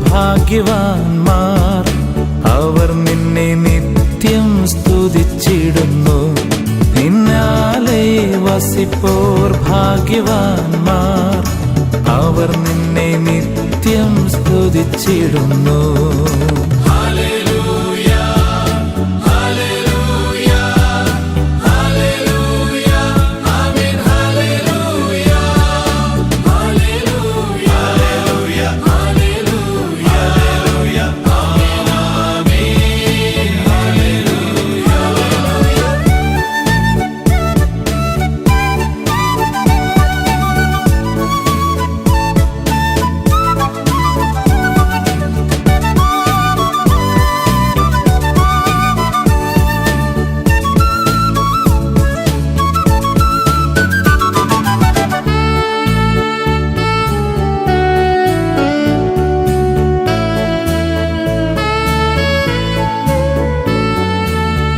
ഭാഗ്യവാന്മാർ, അവർ നിന്നെ നിത്യം സ്തുതിച്ചിടുന്നു. നിന്നാലെ വസിപ്പോർ ഭാഗ്യവാന്മാർ, അവർ നിന്നെ നിത്യം സ്തുതിച്ചിടുന്നു.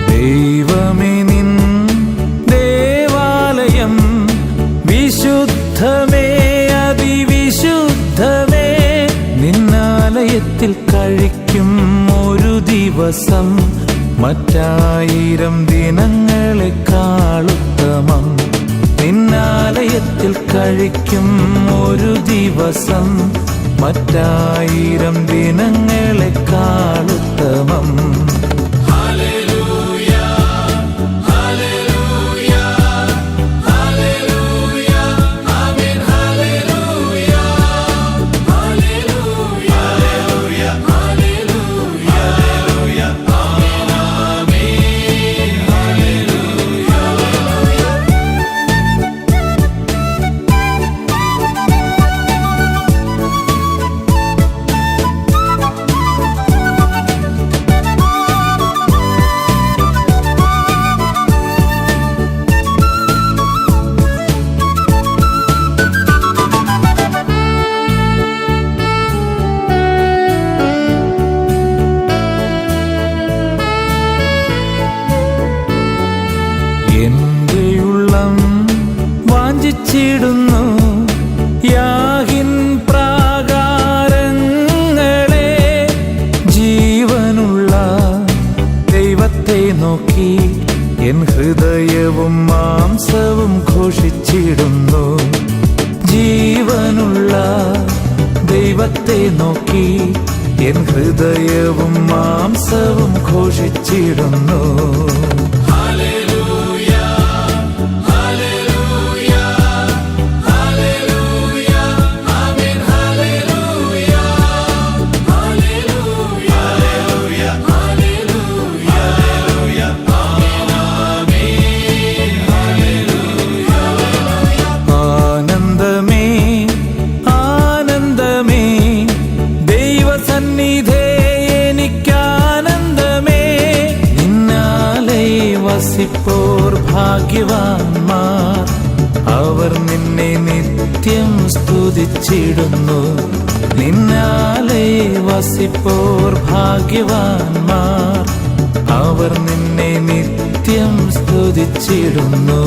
ദൈവമേ, നിൻ ദേവാലയം വിശുദ്ധമേ, അതിവിശുദ്ധമേ. നിന്നാലയത്തിൽ കഴിക്കും ഒരു ദിവസം മറ്റായിരം ദിനങ്ങളെക്കാളുത്തമം. നിന്നാലയത്തിൽ കഴിക്കും ഒരു ദിവസം മറ്റായിരം ദിനങ്ങളെക്കാളുത്തമം. എന്റെ ഉള്ളം വാഞ്ചിച്ചിടുന്നു യാഹിൻ പ്രാകാരങ്ങളെ. ജീവനുള്ള ദൈവത്തെ നോക്കി എൻ ഹൃദയവും മാംസവും ഘോഷിച്ചിടുന്നു. ജീവനുള്ള ദൈവത്തെ നോക്കി എൻ ഹൃദയവും മാംസവും ഘോഷിച്ചിടുന്നു. വസിപ്പോർ ഭാഗ്യവാന്മാർ, അവർ നിന്നെ നിത്യം സ്തുതിച്ചിടുന്നു. നിന്നാലെ വസിപ്പോർ ഭാഗ്യവാന്മാർ, അവർ നിന്നെ നിത്യം സ്തുതിച്ചിടുന്നു.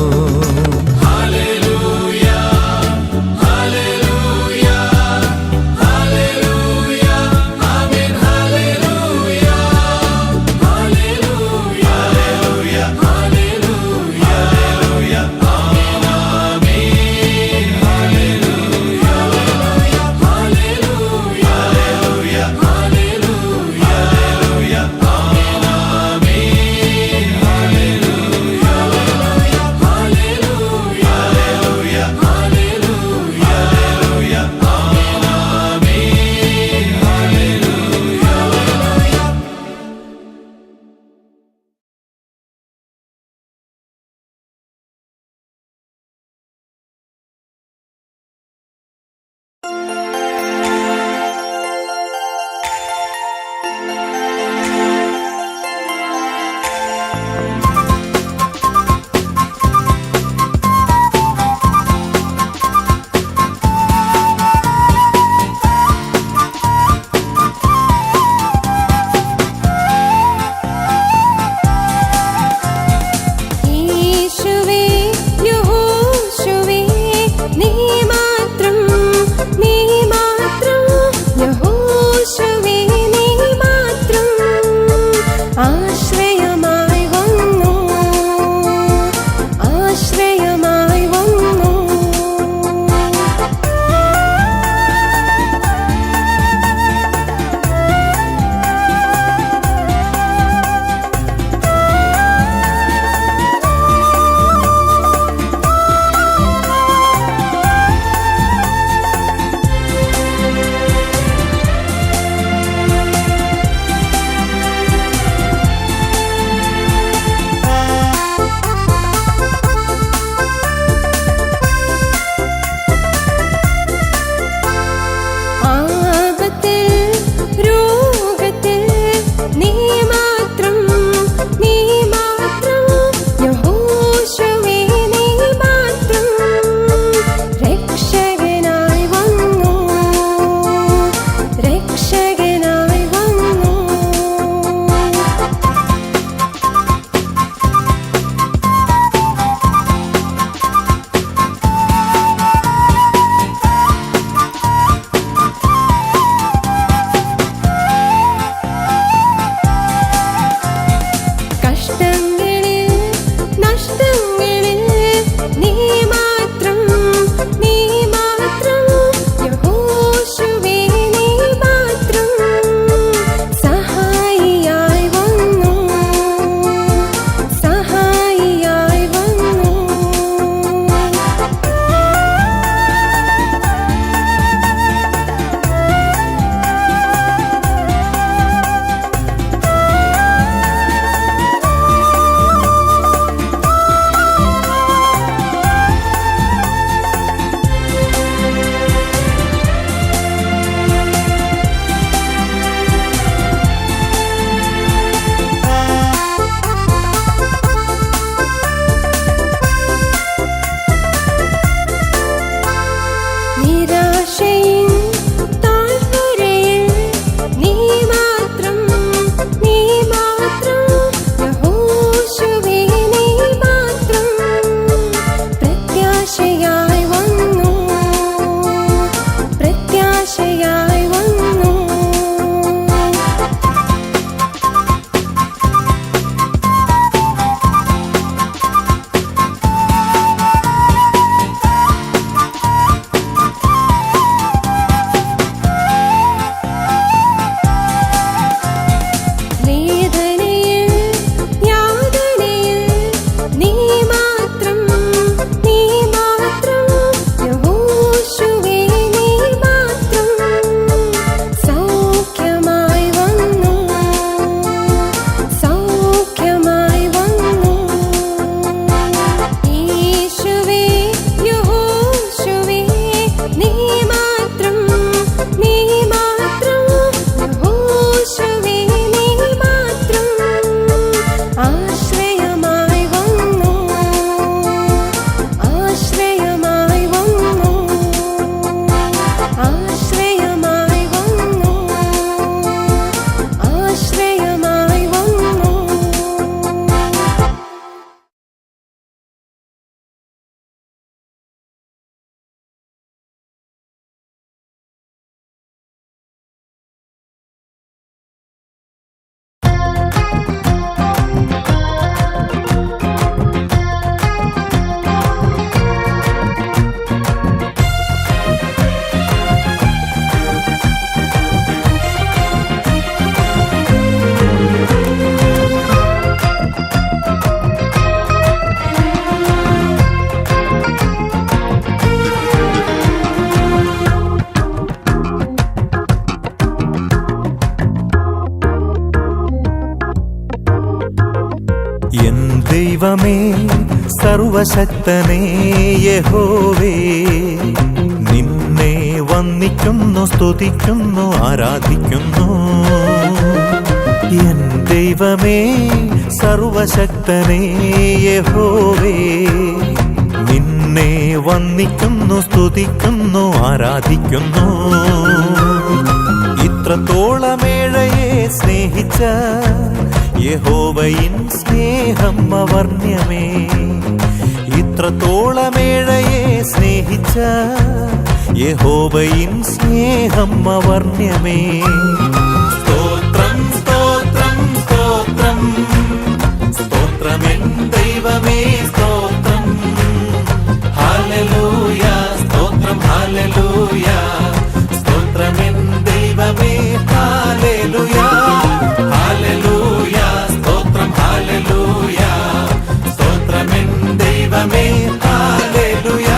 ദൈവമേ സർവശക്തനേ യഹോവേ, നിന്നെ വന്ദിക്കുന്നു, സ്തുതിക്കുന്നു, ആരാധിക്കുന്നു. എൻ ദൈവമേ സർവശക്തനേ യഹോവേ, നിന്നെ വന്ദിക്കുന്നു, സ്തുതിക്കുന്നു, ആരാധിക്കുന്നു. ഇത്രത്തോളമേഴയെ സ്നേഹിച്ച യഹോവയിൻ സ്നേഹം അവർണ്യമേ. ഇത്രത്തോളമേഴയെ സ്നേഹിച്ച യഹോവയിൻ സ്നേഹം അവർണ്യമേ. സ്തോത്രം സ്തോത്രം സ്തോത്രം സ്തോത്രമെൻ ദൈവമേ സ്തോത്രം. ഹല്ലേലൂയ സ്തോത്രം ഹല്ലേലൂയ സ്തോത്രമെൻ ദൈവമേ ഹല്ലേലൂയ. ഹല്ലേലൂയ സ്തോത്രം ഹല്ലേലൂയ സ്തോത്രമെൻ ദൈവമേ ഹല്ലേലൂയ.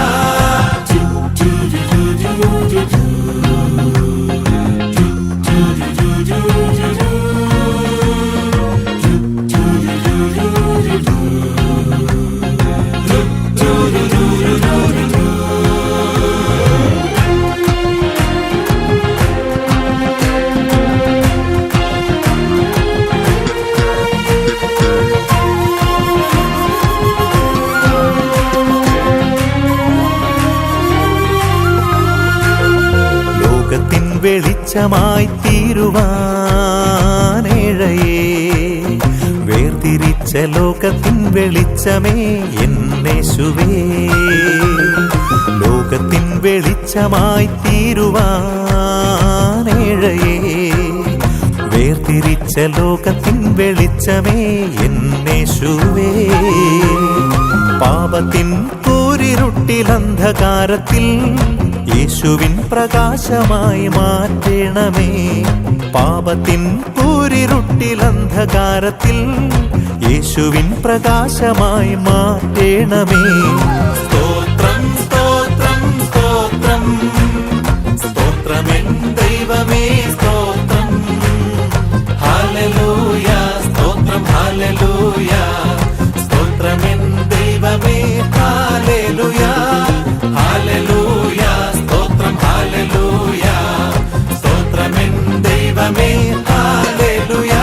ലോകത്തിൻ വെളിച്ചമായി തീരുവാനേഴയേ, വേർതിരിച്ച ലോകത്തിൻ വെളിച്ചമേ എന്നേശുവേ. ലോകത്തിൻ വെളിച്ചമായി തീരുവാനേഴയേ, വേർതിരിച്ച ലോകത്തിൻ വെളിച്ചമേ എന്നേശുവേ. പാപത്തിൻ കൂരിരുട്ടിൽ അന്ധകാരത്തിൽ യേശുവിൻ പ്രകാശമായി മാറ്റണമേ. പാപത്തിൻ കൂരിരുട്ടിൽ അന്ധകാരത്തിൽ യേശുവിൻ പ്രകാശമായി മാറ്റണമേ. സ്തോത്രം സ്തോത്രം സ്തോത്രം സ്തോത്രമെൻ ദൈവമേ സ്തോത്രം. ഹല്ലേലൂയ സ്തോത്രം ഹല്ലേലൂയ സ്തോത്രമെൻ ദൈവമേ ഹല്ലേലൂയ. ഹല്ലേലൂയ സ്തോത്രം ഹല്ലേലൂയ സ്തോത്രമെൻ ദൈവമേ ഹല്ലേലൂയ.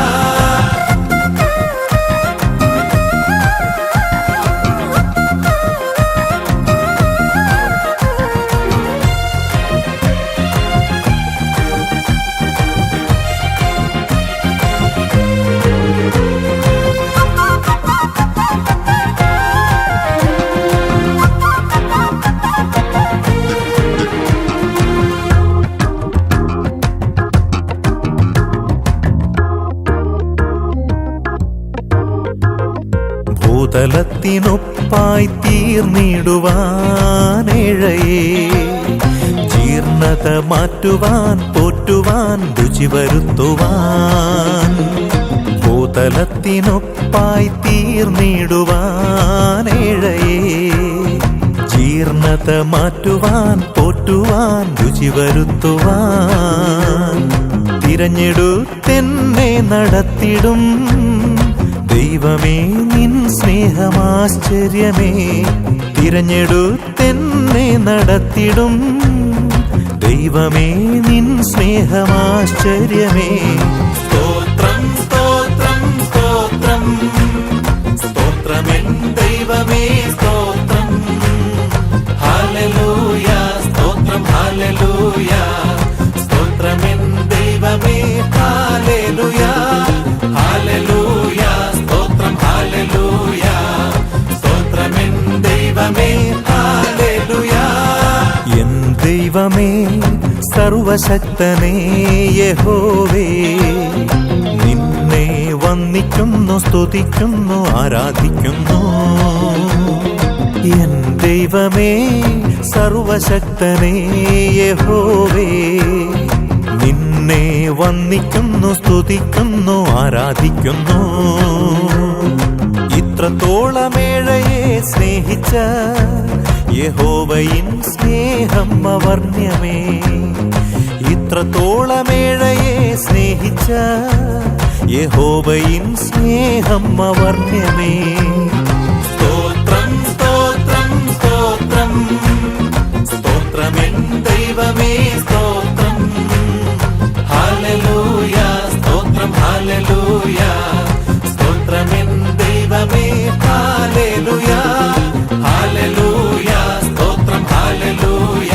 ഭൂതലത്തിനൊപ്പായി തീർന്നിടുവാനേഴയേ, ജീർണത മാറ്റുവാൻ, പോറ്റുവാൻ, രുചി വരുത്തുവാൻ. ഭൂതലത്തിനൊപ്പായി തീർന്നിടുവാനേഴയേ, ജീർണത മാറ്റുവാൻ, പോറ്റുവാൻ, രുചി വരുത്തുവാൻ. തിരഞ്ഞെടുത്തെന്നെ നടത്തിടും ദൈവമേ നിൻ സ്നേഹമാശ്ചര്യമേ. തിരഞ്ഞെടുത്തെന്നെ നടത്തിടും ദൈവമേ നിൻ സ്നേഹമാശ്ചര്യമേ. സ്തോത്രം സ്തോത്രം സ്തോത്രം സ്തോത്രമെൻ ദൈവമേ സ്തോത്രം. ഹല്ലേലൂയ സ്തോത്രം ഹല്ലേലൂയ സ്തോത്രമെൻ ദൈവമേ ഹല്ലേലൂയ. ഹല്ലേലൂയ സ്തോത്രം ഹല്ലേലൂയ സ്തോത്രമെൻ ദൈവമേ ഹല്ലേലൂയ. എൻ ദൈവമേ സർവശക്തനേ യഹോവേ, നിന്നെ വന്ദിക്കുന്നു, സ്തുതിക്കുന്നു, ആരാധിക്കുന്നു. എൻ ദൈവമേ സർവശക്തനേ യഹോവേ, നിന്നെ വന്ദിക്കുന്നു, സ്തുതിക്കുന്നു, ആരാധിക്കുന്നു. ഇത്രത്തോളമേഴയെ സ്നേഹിച്ച യഹോവയിൻ സ്നേഹം അവർണ്യമേ. ഇത്രത്തോളമേഴയെ സ്നേഹിച്ച യഹോവയിൻ സ്നേഹം അവർണ്യമേ. സ്തോത്രമെൻ ദൈവമേ സ്തോത്രം. ഹല്ലേലൂയ സ്തോത്രം ഹല്ലേലൂയ സ്തോത്രമെൻ ദൈവമേ ഹല്ലേലൂയ. ഹല്ലേലൂയ സ്തോത്രം ഹല്ലേലൂയ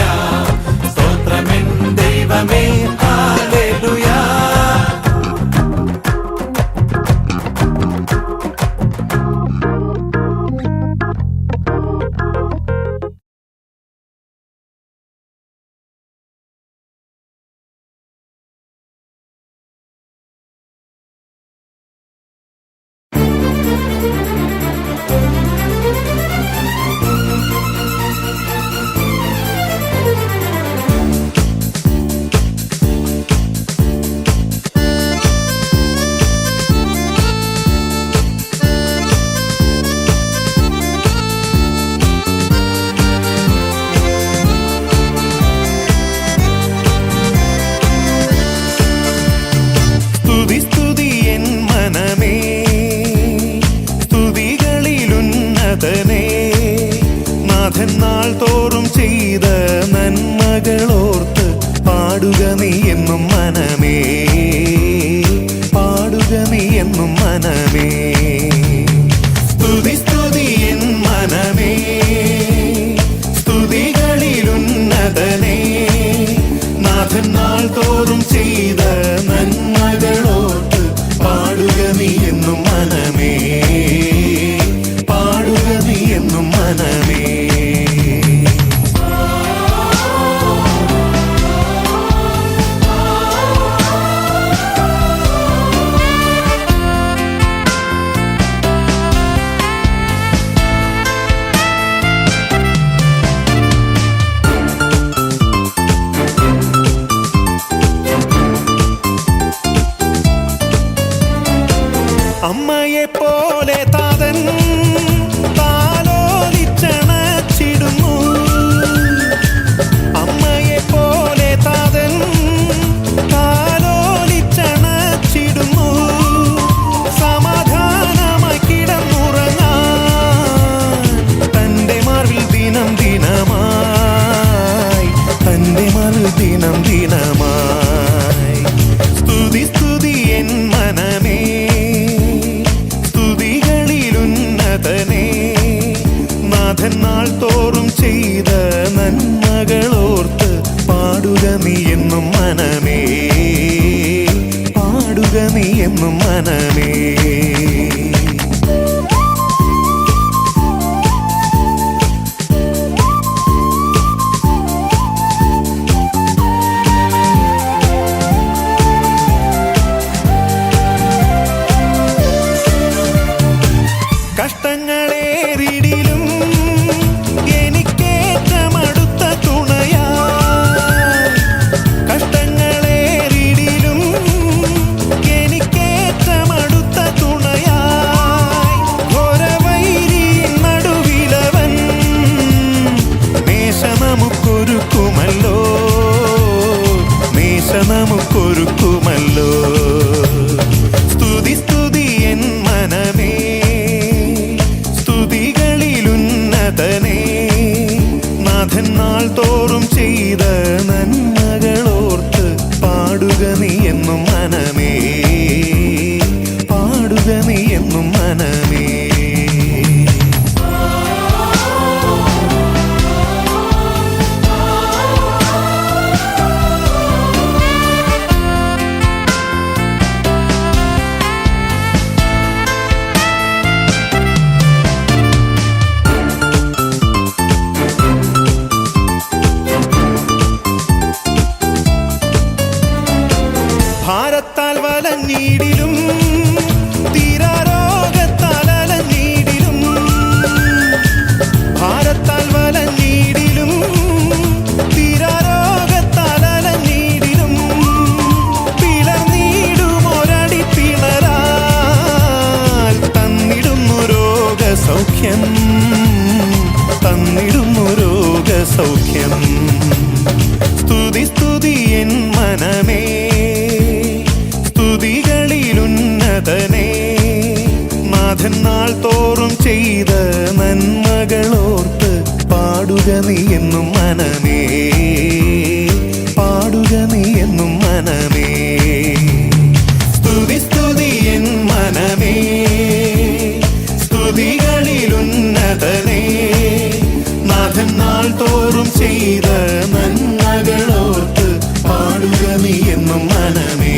സ്തോത്രമെൻ ദൈവമേ ഹല്ലേലൂയ. നാൾ തോറും ചെയ്ത നന്മകളോർത്ത് പാടുക നീ എന്നും മനമേ, പാടുക നീ എന്നും മനമേ. സ്തുതി സ്തുതി എൻ മനമേ, സ്തുതികളിലുന്നതനേ. നാഥൻ നാൾ തോറും ചെയ്ത നന്മകളോർത്ത് പാടുക നീ എന്നും മനമേ, പാടുക നീ എന്നും മനമേ. അമ്മയെ പോലെ താതൻ താലോലിച്ചണച്ചിടുന്നു, അമ്മയെ പോലെ താതൻ താലോലിച്ചണച്ചിടുന്നു. സമാധാനമായി കിടന്നുറങ്ങാൻ തൻ്റെ മാർവിൽ ദിനം ദിനമായി, തൻ്റെ മാർവിൽ ദിനം ദിനമായി. സ്തുതി സ്തുതി എൻ മനമേ, നാഥൻ നാൾ തോറും ചെയ്ത നന്മകളോർത്ത് പാടുക നീ എന്നും മനമേ, പാടുക നീ എന്നും മനമേ. കഷ്ടങ്ങളേറിടിലും എനിക്കേറ്റമടുത്ത തുണയായി, കഷ്ടങ്ങളേറിടിലും എനിക്കേറ്റമടുത്ത തുണയായി. ഘോരവൈരിയിൻ നടുവിലവൻ മേശ നമുക്കൊരുക്കുമല്ലോ, മേശ നമുക്കൊരുക്കുമല്ലോ. സ്തുതി സ്തുതി എൻ മനമേ, സ്തുതികളിലുന്നതനേ. നാഥൻ നാൾ തോറും ചെയ്ത നന്മകളോർത്ത് പാടുക നീ എന്നും മനമേ, പാടുക നീ എന്നും മനമേ. ഭാരത്താൽ വലഞ്ഞിടിലും തീരാരോഗത്താൽ അലഞ്ഞിടിലും, ഭാരത്താൽ വലഞ്ഞിടിലും തീരാരോഗത്താൽ അലഞ്ഞിടിലും. പിളർന്നിടുമൊരടി പിണരാൽ തന്നിടുന്നു രോഗസൗഖ്യം, തന്നിടുന്നു രോഗസൗഖ്യം. സ്തുതി സ്തുതി എൻ മനമേ, സ്തുതികളിലുന്നതനേ. നാഥൻ നാൾ തോറും ചെയ്ത നന്മകളോർത്ത് പാടുക നീ എന്നും മനമേ, ഉന്നതനേ നാഥൻ നാൾ തോറും ചെയ്ത നന്മകളോർത്ത് പാടുക നീ എന്നും മനമേ